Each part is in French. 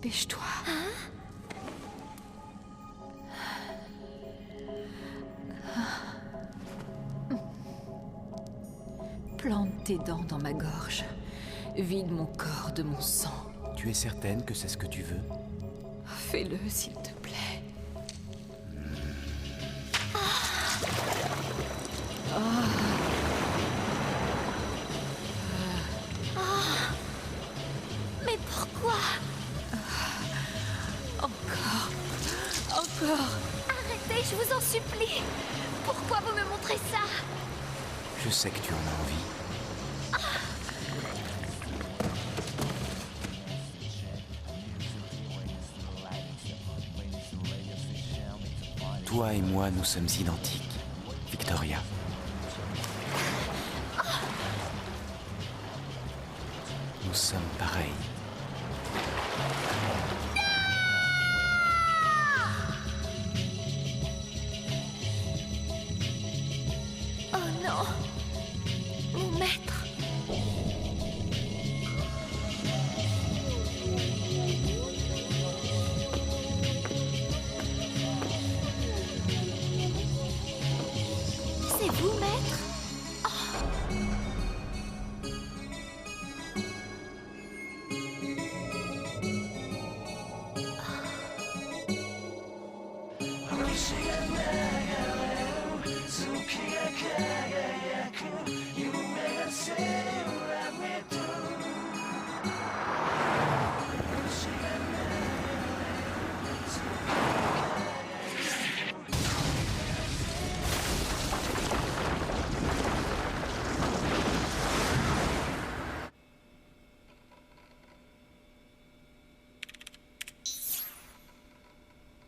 Dépêche-toi. Plante tes dents dans ma gorge. Vide mon corps de mon sang. Tu es certaine que c'est ce que tu veux? Fais-le, s'il te plaît. Mais pourquoi? Encore. Arrêtez, je vous en supplie. Pourquoi vous me montrez ça? Je sais que tu en as envie. Toi et moi, nous sommes identiques, Victoria. Nous sommes pareils. Oh non! Mon maître! C'est vous, maître?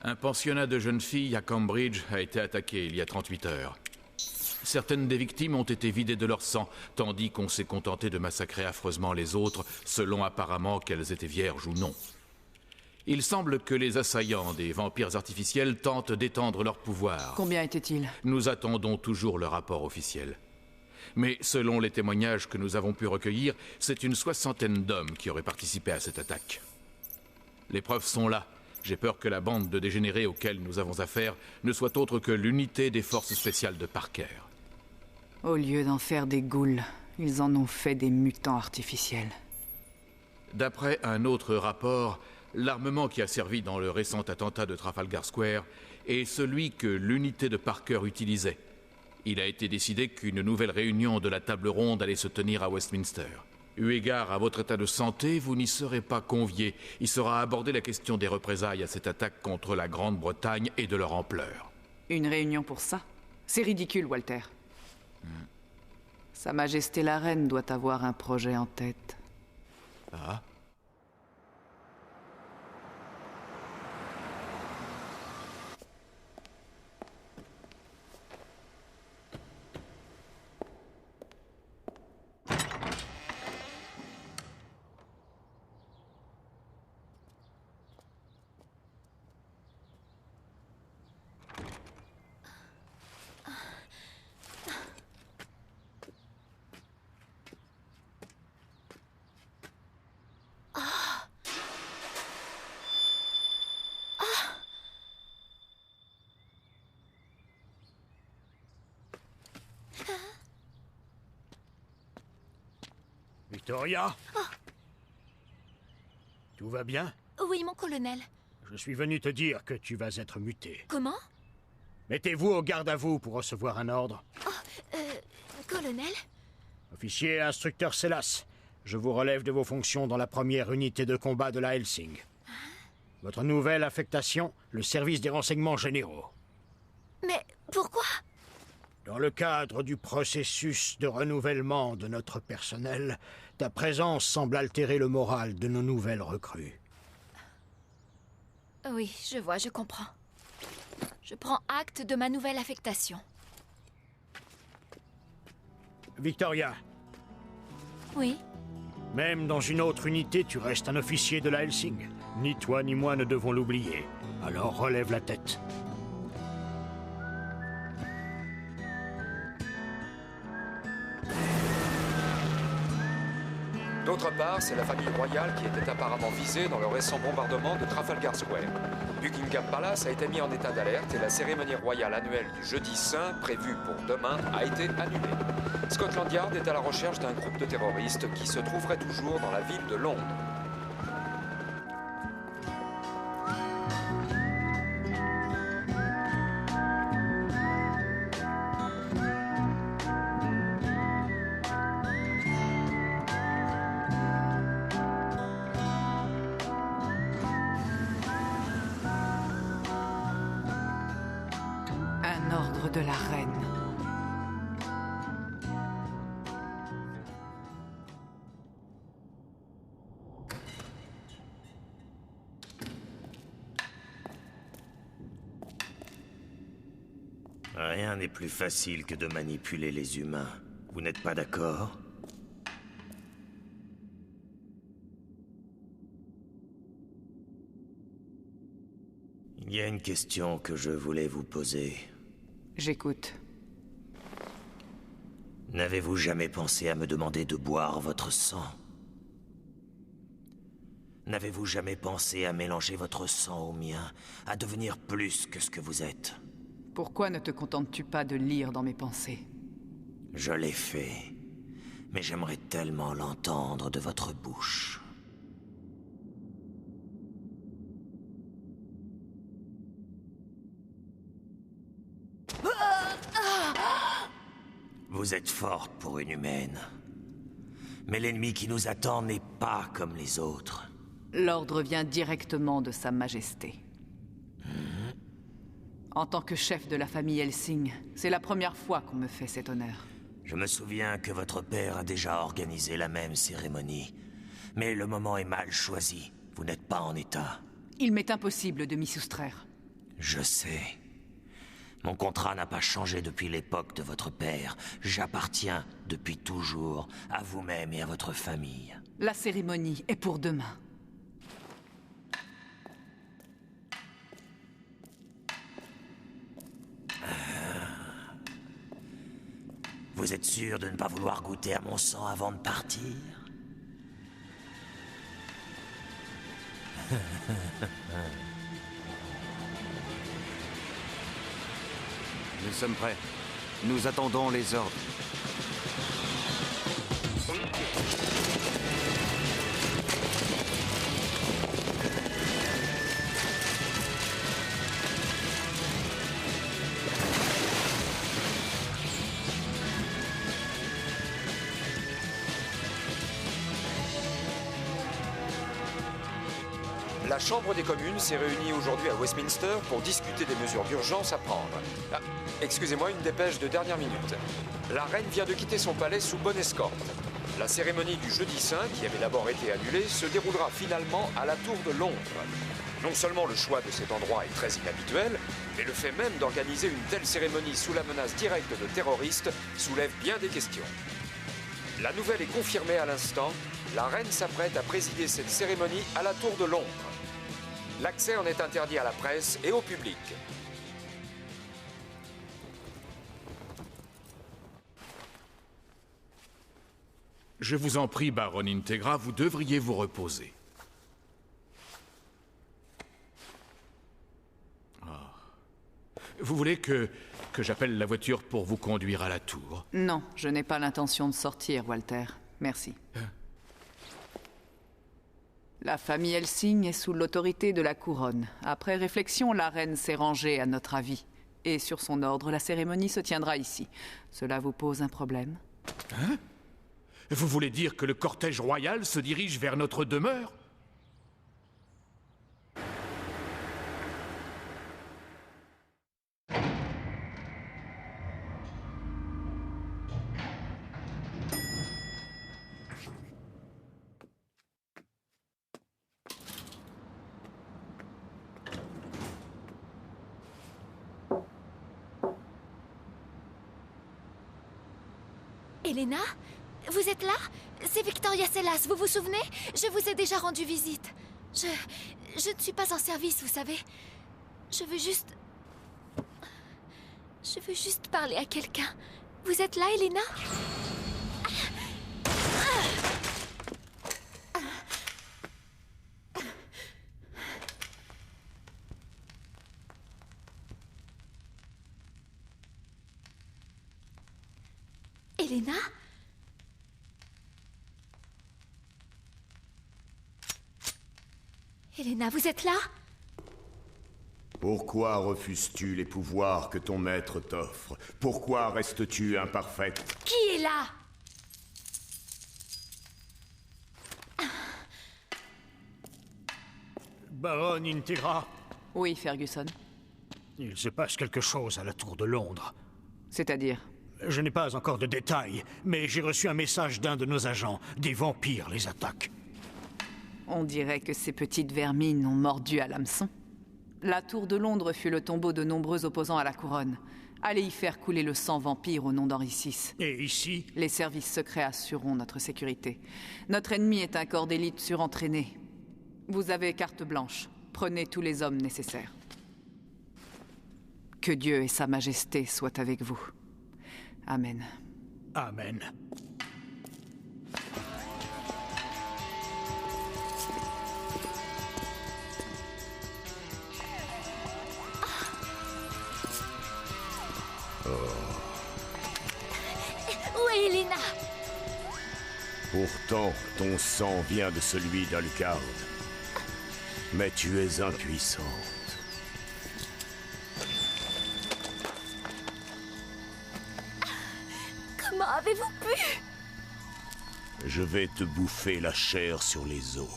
Un pensionnat de jeunes filles à Cambridge a été attaqué il y a 38 heures. Certaines des victimes ont été vidées de leur sang, tandis qu'on s'est contenté de massacrer affreusement les autres, selon apparemment qu'elles étaient vierges ou non. Il semble que les assaillants des vampires artificiels tentent d'étendre leur pouvoir. Combien étaient-ils? Nous attendons toujours le rapport officiel. Mais selon les témoignages que nous avons pu recueillir, c'est une 60aine d'hommes qui auraient participé à cette attaque. Les preuves sont là. J'ai peur que la bande de dégénérés auxquels nous avons affaire ne soit autre que l'unité des forces spéciales de Parker. Au lieu d'en faire des ghouls, ils en ont fait des mutants artificiels. D'après un autre rapport, l'armement qui a servi dans le récent attentat de Trafalgar Square est celui que l'unité de Parker utilisait. Il a été décidé qu'une nouvelle réunion de la table ronde allait se tenir à Westminster. Eu égard à votre état de santé, vous n'y serez pas convié. Il sera abordé la question des représailles à cette attaque contre la Grande-Bretagne et de leur ampleur. Une réunion pour ça? C'est ridicule, Walter. Sa Majesté la Reine doit avoir un projet en tête. Ah ? Victoria? Tout va bien? Oui, mon colonel. Je suis venu te dire que tu vas être muté. Comment? Mettez-vous au garde à vous pour recevoir un ordre. Colonel? Officier instructeur Sellas, je vous relève de vos fonctions dans la première unité de combat de la Helsing. Votre nouvelle affectation, le service des renseignements généraux. Mais pourquoi? Dans le cadre du processus de renouvellement de notre personnel, ta présence semble altérer le moral de nos nouvelles recrues. Oui, je vois, je comprends. Je prends acte de ma nouvelle affectation. Victoria, Oui? même dans une autre unité, tu restes un officier de la Helsing. Ni toi ni moi ne devons l'oublier. Alors relève la tête. D'autre part, c'est la famille royale qui était apparemment visée dans le récent bombardement de Trafalgar Square. Buckingham Palace a été mis en état d'alerte et la cérémonie royale annuelle du Jeudi Saint, prévue pour demain, a été annulée. Scotland Yard est à la recherche d'un groupe de terroristes qui se trouverait toujours dans la ville de Londres. Un ordre de la reine. Rien n'est plus facile que de manipuler les humains. Vous n'êtes pas d'accord? Il y a une question que je voulais vous poser. J'écoute. N'avez-vous jamais pensé à me demander de boire votre sang? N'avez-vous jamais pensé à mélanger votre sang au mien, à devenir plus que ce que vous êtes? Pourquoi ne te contentes-tu pas de lire dans mes pensées? Je l'ai fait, mais j'aimerais tellement l'entendre de votre bouche. Vous êtes forte pour une humaine. Mais l'ennemi qui nous attend n'est pas comme les autres. L'ordre vient directement de Sa Majesté. En tant que chef de la famille Helsing, c'est la première fois qu'on me fait cet honneur. Je me souviens que votre père a déjà organisé la même cérémonie. Mais le moment est mal choisi. Vous n'êtes pas en état. Il m'est impossible de m'y soustraire. Je sais. Mon contrat n'a pas changé depuis l'époque de votre père. J'appartiens, depuis toujours, à vous-même et à votre famille. La cérémonie est pour demain. Vous êtes sûr de ne pas vouloir goûter à mon sang avant de partir? Nous sommes prêts. Nous attendons les ordres. La Chambre des communes s'est réunie aujourd'hui à Westminster pour discuter des mesures d'urgence à prendre. Ah, excusez-moi, une dépêche de dernière minute. La reine vient de quitter son palais sous bonne escorte. La cérémonie du Jeudi Saint, qui avait d'abord été annulée, se déroulera finalement à la Tour de Londres. Non seulement le choix de cet endroit est très inhabituel, mais le fait même d'organiser une telle cérémonie sous la menace directe de terroristes soulève bien des questions. La nouvelle est confirmée à l'instant. La reine s'apprête à présider cette cérémonie à la Tour de Londres. L'accès en est interdit à la presse et au public. Je vous en prie, Baronne Integra, vous devriez vous reposer. Ah. Vous voulez que j'appelle la voiture pour vous conduire à la tour? Non, je n'ai pas l'intention de sortir, Walter. Merci. La famille Helsing est sous l'autorité de la couronne. Après réflexion, la reine s'est rangée à notre avis. Et sur son ordre, la cérémonie se tiendra ici. Cela vous pose un problème? Hein? Vous voulez dire que le cortège royal se dirige vers notre demeure? Elena? Vous êtes là? C'est Victoria Sellas, vous vous souvenez? Je vous ai déjà rendu visite. Je ne suis pas en service, vous savez. Je veux juste parler à quelqu'un. Vous êtes là, Elena? Elena? Elena, vous êtes là? Pourquoi refuses-tu les pouvoirs que ton maître t'offre? Pourquoi restes-tu imparfaite? Qui est là? Baronne Integra, Oui, Ferguson. il se passe quelque chose à la Tour de Londres. C'est-à-dire? Je n'ai pas encore de détails, mais j'ai reçu un message d'un de nos agents. Des vampires les attaquent. On dirait que ces petites vermines ont mordu à l'hameçon. La Tour de Londres fut le tombeau de nombreux opposants à la couronne. Allez y faire couler le sang vampire au nom d'Henri VI. Et ici, Les services secrets assureront notre sécurité. Notre ennemi est un corps d'élite surentraîné. Vous avez carte blanche. Prenez tous les hommes nécessaires. Que Dieu et Sa Majesté soient avec vous. Amen. amen. Où est Elena? Pourtant, ton sang vient de celui d'Alucard. Mais tu es impuissante. Comment avez-vous pu? Je vais te bouffer la chair sur les os.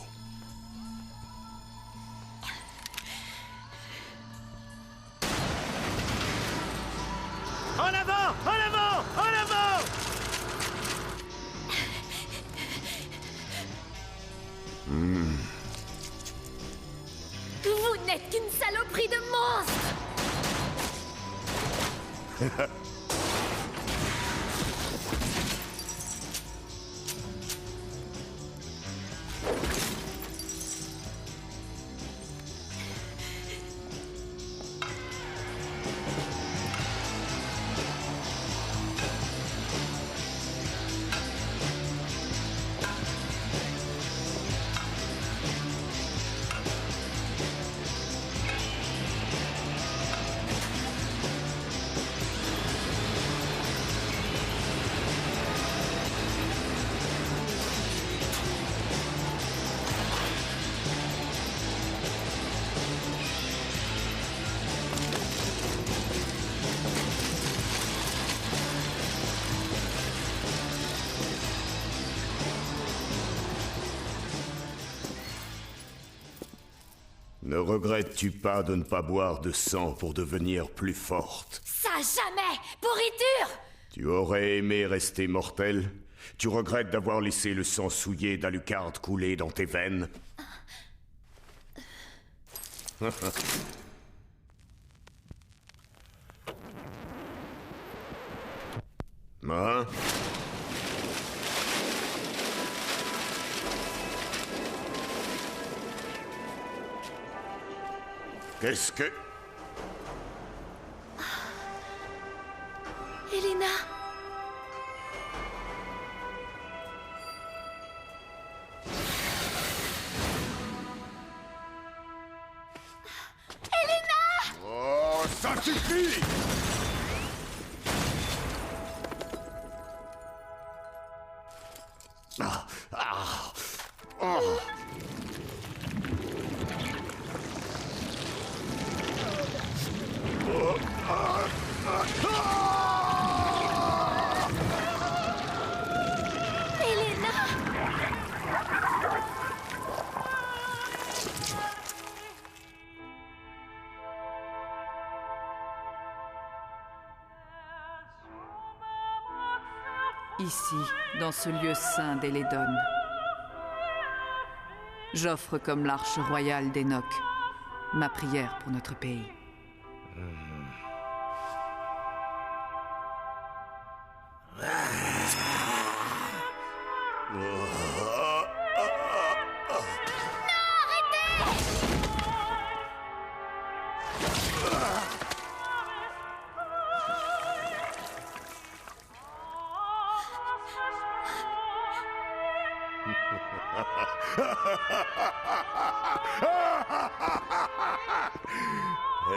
En avant! En avant! En avant! Vous n'êtes qu'une saloperie de monstre! Ne regrettes-tu pas de ne pas boire de sang pour devenir plus forte? Ça jamais! Pourriture! Tu aurais aimé rester mortel? Tu regrettes d'avoir laissé le sang souillé d'Alucard couler dans tes veines? Hein? Qu'est-ce que... Elena? Oh, ça suffit! Ah, ah, oh. Elena? Ici, dans ce lieu saint d'Elédon, j'offre comme l'arche royale d'Enoch ma prière pour notre pays.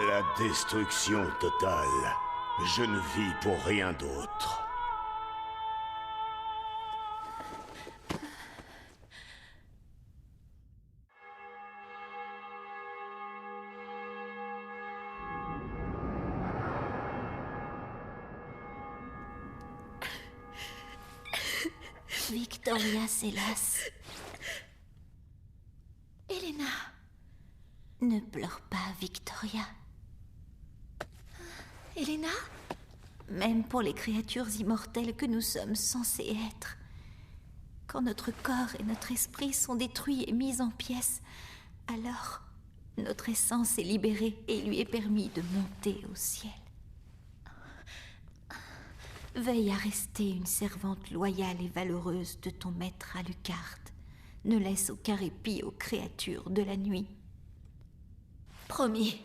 La destruction totale. Je ne vis pour rien d'autre. Victoria Selas. Elena. Ne pleure pas, Victoria. Elena? Même pour les créatures immortelles que nous sommes censés être. Quand notre corps et notre esprit sont détruits et mis en pièces, alors notre essence est libérée et il lui est permis de monter au ciel. Veille à rester une servante loyale et valeureuse de ton maître Alucard. Ne laisse aucun répit aux créatures de la nuit. Promis.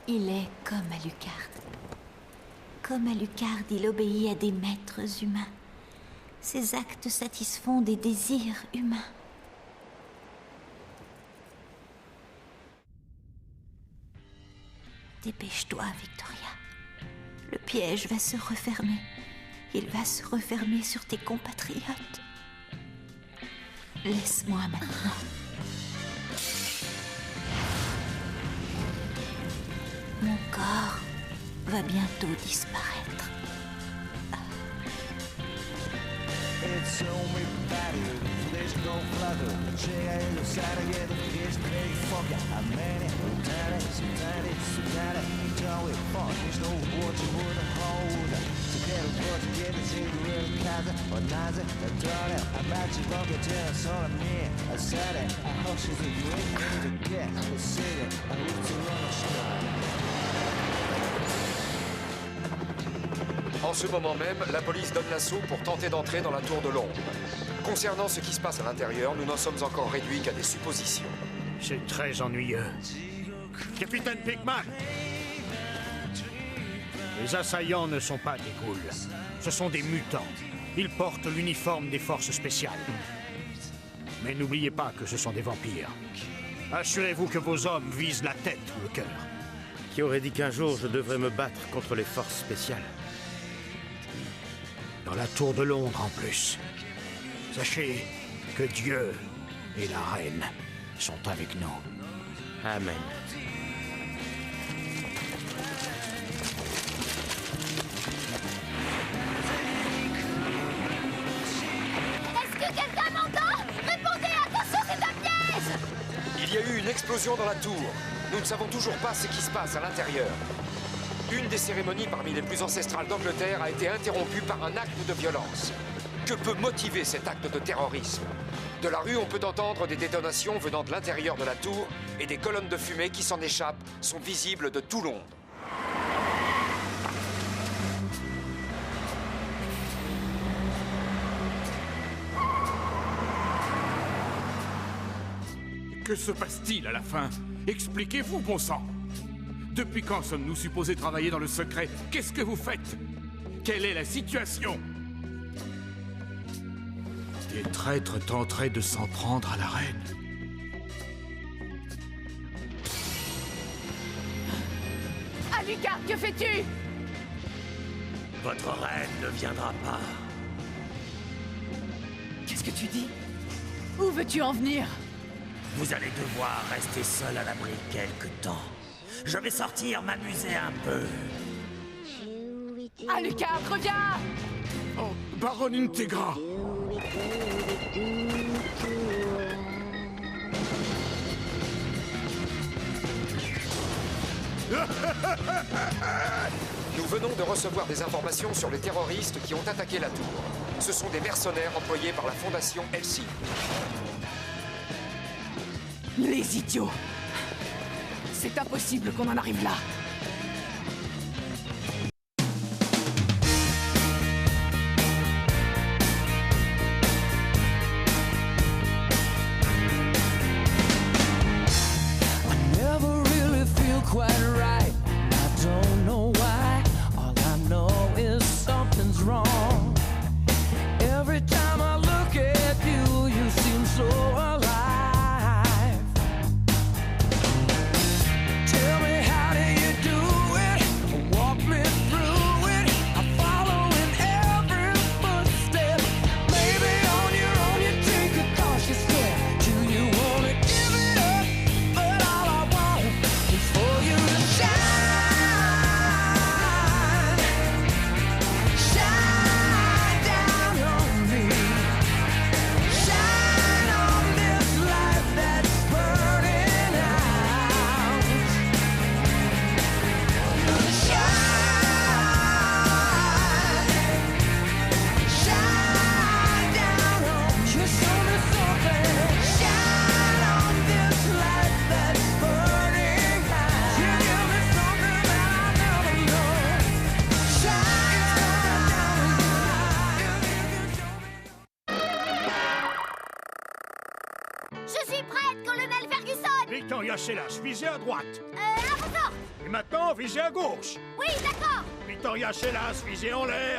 Il est comme Alucard. Comme Alucard, il obéit à des maîtres humains. Ses actes satisfont des désirs humains. Dépêche-toi, Victoria. Le piège va se refermer. Il va se refermer sur tes compatriotes. Laisse-moi maintenant. Mon corps va bientôt disparaître. It's only battered, there's no flutter. Chega el usar y el fish play fuck. A man who died, so tired. Tell it fuck, there's no what you would hold. Together, what you get is in the real casa. Or Nazi, a daughter. I match you wrong, you tell us all of me. I said it, I hope she's a great thing to get. I said it, I need to run a stride. En ce moment même, la police donne l'assaut pour tenter d'entrer dans la tour de l'ombre. Concernant ce qui se passe à l'intérieur, nous n'en sommes encore réduits qu'à des suppositions. C'est très ennuyeux. Capitaine Pickman! Les assaillants ne sont pas des ghouls. Ce sont des mutants. Ils portent l'uniforme des forces spéciales. Mais n'oubliez pas que ce sont des vampires. Assurez-vous que vos hommes visent la tête ou le cœur. Qui aurait dit qu'un jour je devrais me battre contre les forces spéciales? Dans la tour de Londres en plus. Sachez que Dieu et la reine sont avec nous. Amen. Est-ce que quelqu'un m'entend? Répondez, attention, c'est un piège! Il y a eu une explosion dans la tour. Nous ne savons toujours pas ce qui se passe à l'intérieur. Une des cérémonies parmi les plus ancestrales d'Angleterre a été interrompue par un acte de violence. Que peut motiver cet acte de terrorisme? De la rue, on peut entendre des détonations venant de l'intérieur de la tour et des colonnes de fumée qui s'en échappent sont visibles de tout Londres. Que se passe-t-il à la fin? Expliquez-vous, bon sang! Depuis quand sommes-nous supposés travailler dans le secret? Qu'est-ce que vous faites? Quelle est la situation? Des traîtres tenteraient de s'en prendre à la reine. Alucard, que fais-tu? Votre reine ne viendra pas. Qu'est-ce que tu dis? Où veux-tu en venir? Vous allez devoir rester seul à l'abri quelque temps. Je vais sortir m'amuser un peu. Alucard, reviens! Oh, Baron Integra! Nous venons de recevoir des informations sur les terroristes qui ont attaqué la tour. Ce sont des mercenaires employés par la Fondation Helsing. Les idiots! C'est impossible qu'on en arrive là! Tell me, how do you Je suis prête, colonel Ferguson! Victoria Sellas, visez à droite. À vos ordres! Et maintenant, visez à gauche. Oui, d'accord! Victoria Sellas, visez en l'air.